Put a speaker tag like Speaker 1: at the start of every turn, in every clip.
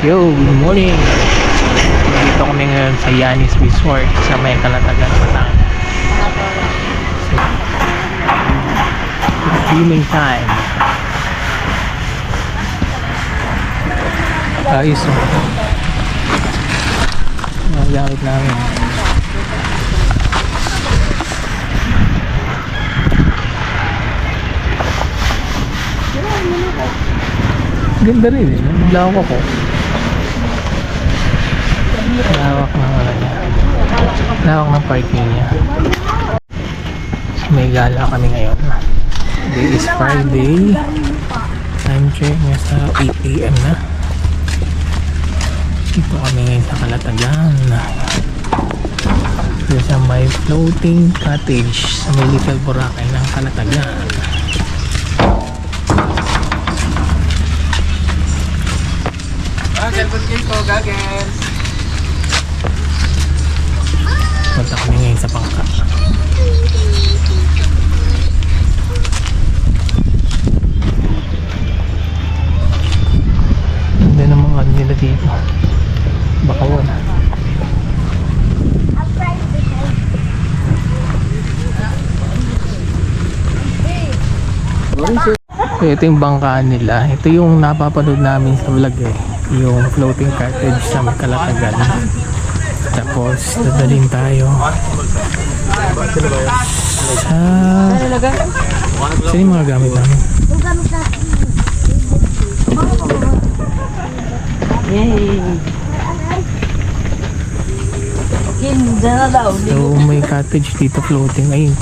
Speaker 1: Yo, good morning. Dito kami ngayon sa Yanis Resort sa may Calatagan, Batangas. Swimming time. Ayos oh. Mga gamit namin. Ganda rin eh. Lawak ako. Lawak na wala niya. Lawak ng parking niya. So, may gala kami ngayon. Today is Friday. Time check niya sa 8 AM na. Dito kami ngayon sa Calatagan. Dito sa may floating cottage sa may Little Boracay ng Calatagan.
Speaker 2: Cellphone game ko, gagens.
Speaker 1: Punta kami ngayon sa Pangka. Hindi na mga ano nila dito. Baka wala. So, ito yung bangkaan nila. Ito yung napapanood namin sa vlog eh. Yung floating cottage sa Calatagan. Tapos dadalhin tayo sa saan yung mga gamit namin.
Speaker 2: Yay! Kinda na daw.
Speaker 1: So may cottage dito floating ayun.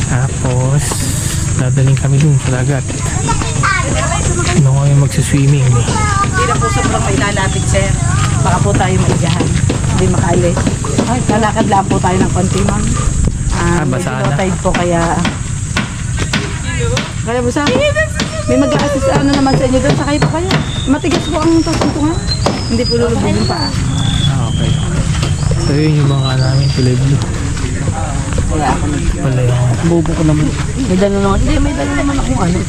Speaker 1: Tapos dadalhin kami dun sa dagat. Ano ngayon magsiswimming.
Speaker 2: Hindi na po sobrang may lalapit, sir. Baka po tayo maigahan. Hindi makaalis. Ay, kalakad lang po tayo ng konti, ma'am.
Speaker 1: Basa na.
Speaker 2: Tide po, kaya... Kaya po sa... May mag-a-assist ano naman sa inyo doon. Sakay po kayo. Matigas po ang tasuntungan. Hindi po lulubog yung paa.
Speaker 1: Okay. So yun yung mga namin kulay blue.
Speaker 2: Wala ako nag...
Speaker 1: Wala yung
Speaker 2: Bubo ko naman. May dala naman. Hindi, may dala naman akong ano.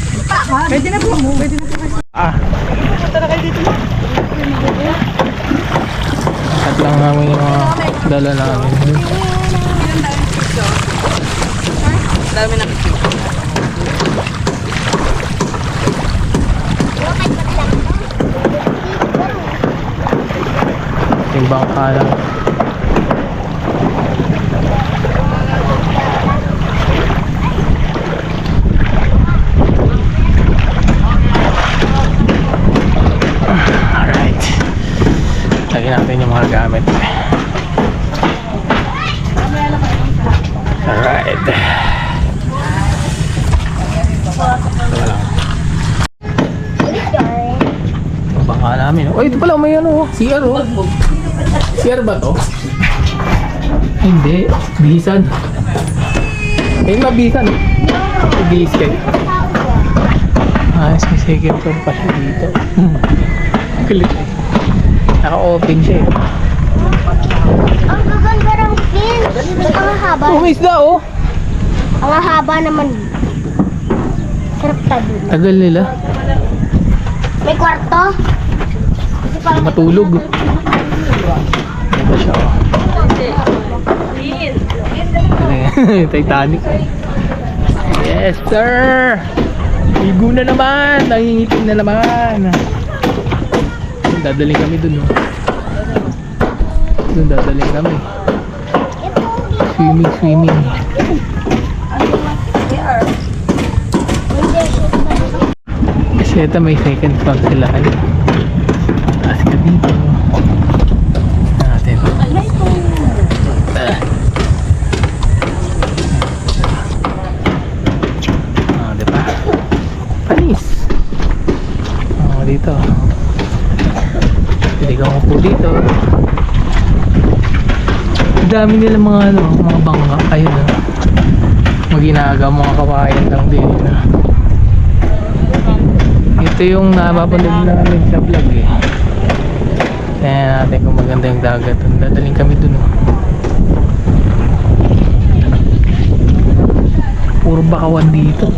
Speaker 2: Pwede na po. Pwede na po kayo. Punta na kayo dito, ma'am.
Speaker 1: at lang namin yung mga dala namin.
Speaker 2: Dami na picture.
Speaker 1: Yung bangka lang. Alright. Lagyan natin yung mga gamit. Alright. Yung bangka namin. Oh, ito pala may ano. CR oh. CR ba to? Hindi. Bihisan. Ayun mabihisan. Bihis kayo. Ah, may second floor pa siya dito. Kulit. Naka-open siya eh.
Speaker 3: Ang gaganda ng skin. Ang haba.
Speaker 1: Oh, may isda oh.
Speaker 3: Ang haba naman. Sarap tabi.
Speaker 1: Tagal nila.
Speaker 3: May kwarto. Kasi parang
Speaker 1: Matulog. Ito siya oh. Titanic. Yes sir. Ligo na naman. Nangingitim na naman. Dadaling kami dun oh. Dun dadaling kami. Swimming. Kasi ito may second floor sila kayo. Taas ka dito. Natin. Diba? Panis. Dito. Pwede kang upo dito. Ang dami nila mga ano, mga bangka kayo na. Maginaga mga kawayan lang din. Ito yung napapanood namin sa vlog eh. Kaya natin kung maganda yung dagat. Dadaling kami dun. Puro bakawan dito.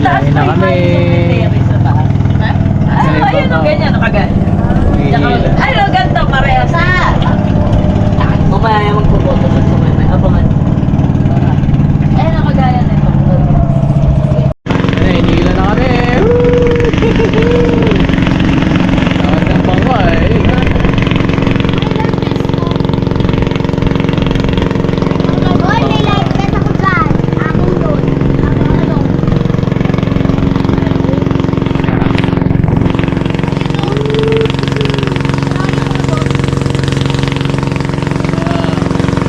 Speaker 1: Kain na kami.
Speaker 2: Ayun, ganyan, nakagaya. Ay, ganito, parehas. Kumaya magpupoto sa kumaya. Abangan. Ay, nakagaya na ito.
Speaker 1: Ay, hinihila na kami. Saan ang bangay?
Speaker 3: Hoy, may light na sa kusan. Akin doon. Ano?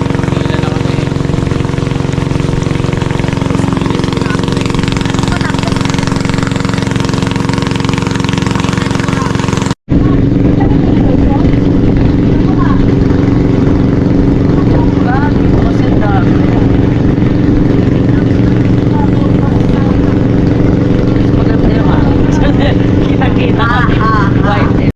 Speaker 1: Hinihila na kami.
Speaker 2: Kita-kita. White.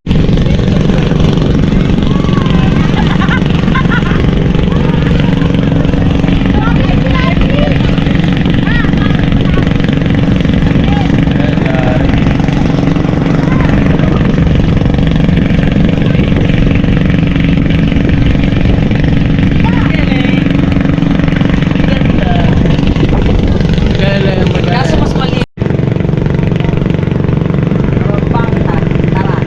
Speaker 2: Kaso mas mali. Tara.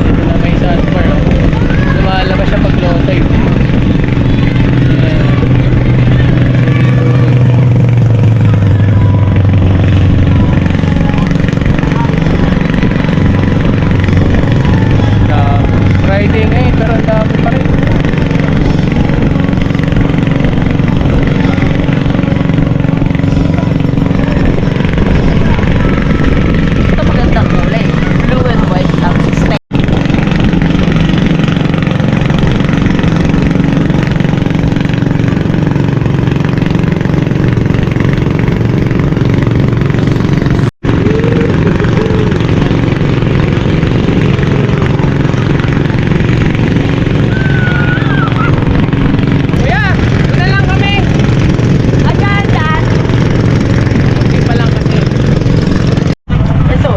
Speaker 1: Dito na may sandbar. Lumalabas siya pag low tide. Friday ngayon pero ang dami pa rin.
Speaker 2: Ito magandang kulay. Blue and white lang.
Speaker 1: Kuya, una lang kami.
Speaker 2: Ayan, dyan.
Speaker 1: Hindi pa lang kasi.
Speaker 2: Ito.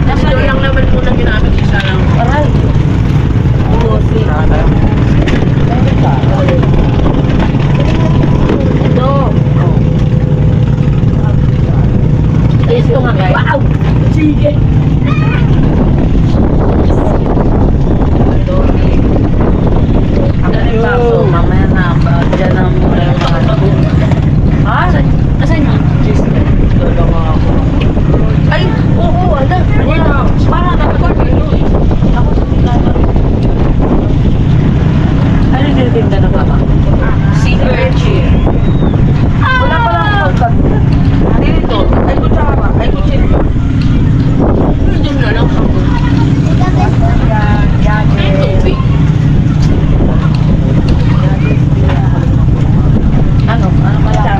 Speaker 2: Ito lang naman muna ginamit isa lang. Aray. Busi. Ito. Ito nga guys. Wow! Sige! Ang baso, mamaya na ba? Diyan ang muna yung mga ha? Asan yun? Dalawa ako. Ay! Oo! Ano? Para dapat kayo eh. Ako sa tinala. Ano yung tinitinda ng mama? Sea urchin. Wala pa lang pagkat. Dito. Ay kutsara. Ay kutsara. Hindi na lang ako. Ay tubig. Ano? Ano kaya?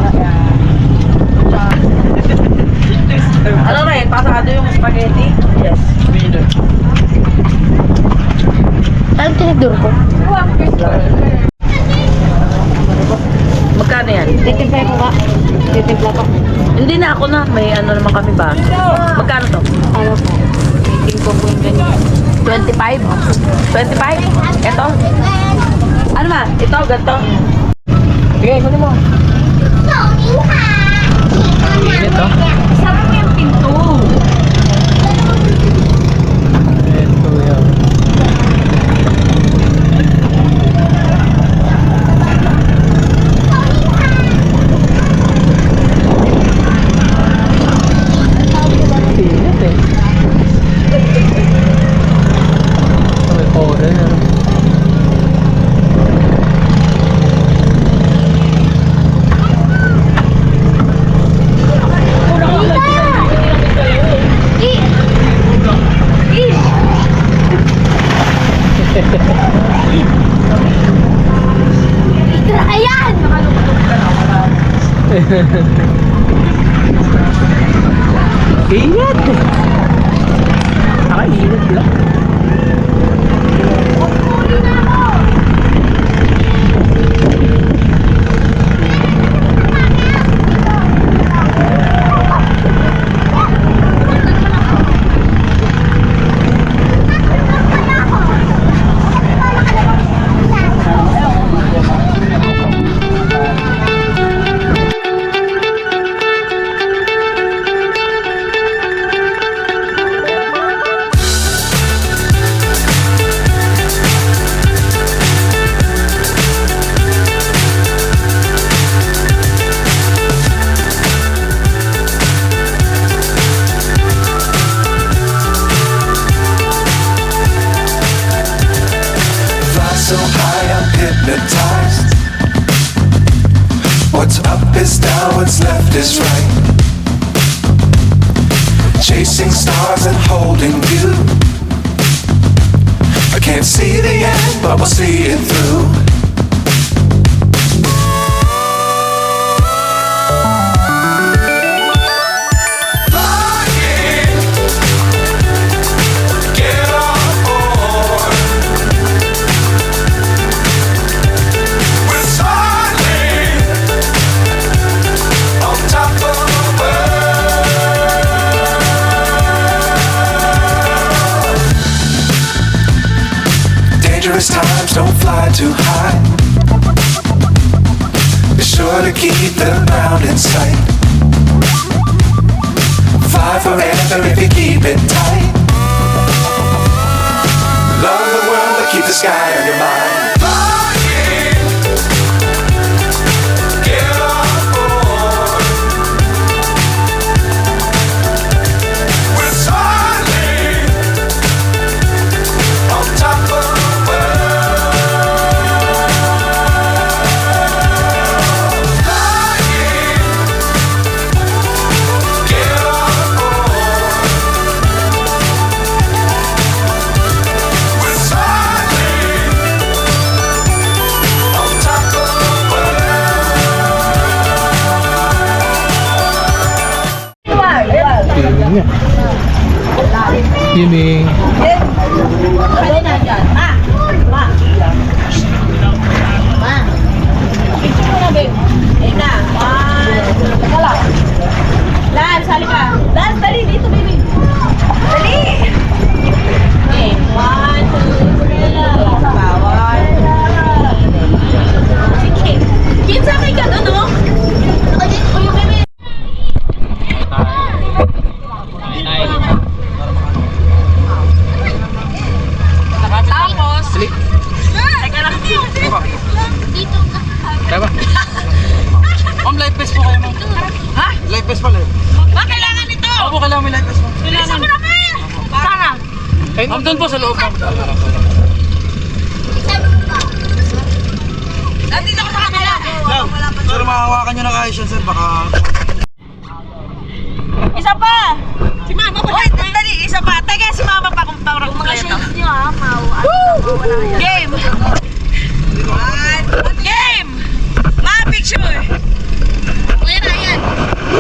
Speaker 2: Ano rin? Pasado yung spaghetti? Yes.
Speaker 3: Ano tinidor ko?
Speaker 2: Magkano yan?
Speaker 3: Titimpay ko ka. Titimpla ko.
Speaker 2: Hindi na ako na. May ano naman kami ba? Magkano to?
Speaker 3: Ano po? Titing ko po yung ganyan.
Speaker 2: 25? 25? Ito? Ano ba? Ito? Ganito?
Speaker 1: Sige, kunin mo. Init, oh.
Speaker 2: Sarap mo yung pinto.
Speaker 1: Ito yan. Init eh. May powder yan. Ingat! Ingat lang.
Speaker 3: Huli na ako.
Speaker 4: So high I'm hypnotized. What's up is down, what's left is right. Chasing stars and holding you. I can't see the end, but we'll see it through. Dangerous times, don't fly too high. Be sure to keep the ground in sight. Fly forever if you keep it tight. Love the world, but keep the sky on your mind. Get on board. We're soaring on top of
Speaker 1: Yumi.
Speaker 2: Pwede na dyan. Ma! Ma! Ma! Picture mo na, babe. Ayun na. One. Teka lang. Lan, sali ka. Lan, dali dito, baby. Dali! Okay. One, two, three. Bawal. Sige. Kinsa kay ka doon, no? O yung baby. Tapos, teka lang.
Speaker 3: Dito ka.
Speaker 1: Kaya ba?
Speaker 5: Ma'am, life vest po kayo, ma'am.
Speaker 2: Ha?
Speaker 5: Life vest pala eh.
Speaker 2: Ba, kailangan ito?
Speaker 5: Opo, kailangan may life vest, ma'am.
Speaker 2: Isa mo naman! Sana?
Speaker 5: Ma'am, doon po sa loob, ma'am.
Speaker 2: Nandito ako sa kanila.
Speaker 5: Sir, mahawakan nyo na kayo siya, sir. Baka...
Speaker 2: Isa pa! Si mama pa. Uy, dali, isa pa. Teka, si mama pa kung parang kompleto. Game! Game! Mga picture!
Speaker 3: Kuya Ryan. Dito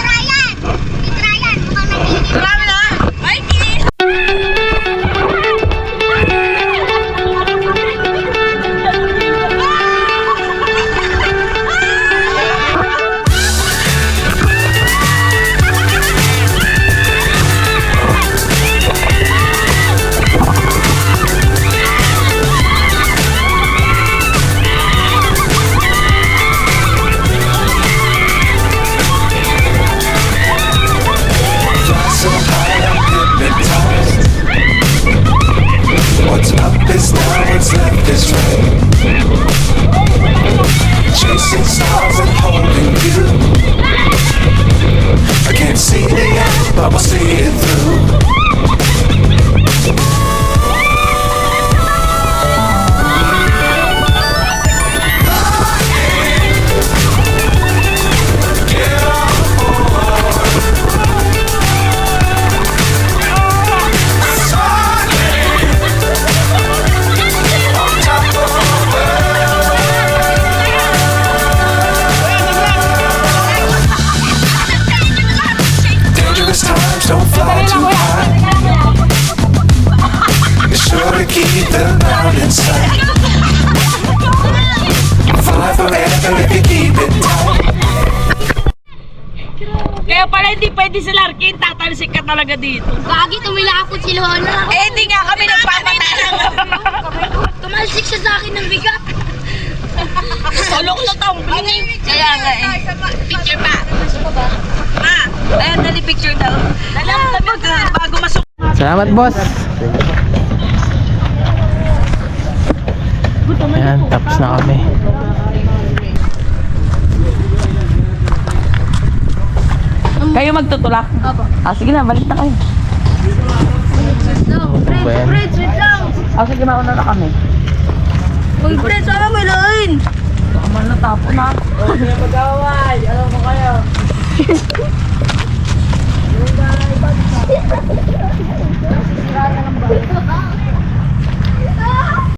Speaker 3: Ryan. Dito Ryan. Mukhang nakikinig.
Speaker 2: Marami na! Ay, kinis!
Speaker 4: sure to keep the mountains tight. Fly forever if you keep it tight.
Speaker 2: Kaya pala hindi pwede si Larkin, tatalsik ka talaga dito.
Speaker 3: Gagi, tumilakot si Lola.
Speaker 2: Eh, hindi nga kami nagpapatalang.
Speaker 3: Tumalsik siya sa akin ng bigat.
Speaker 2: Tulong na tumbling. Kaya nga eh. Picture pa. Ayan, dali picture daw. Bago masuk.
Speaker 1: Salamat, boss. Ayan, tapos na kami.
Speaker 2: Kayo magtutulak?
Speaker 3: Opo.
Speaker 2: Sige na, balik na kayo.
Speaker 1: Ano ba yan?
Speaker 3: Wait lang.
Speaker 2: Sige, mauna na kami.
Speaker 3: Uy, Fred, sana may line.
Speaker 2: Baka man natapo na. Mag-away. Alam mo kayo.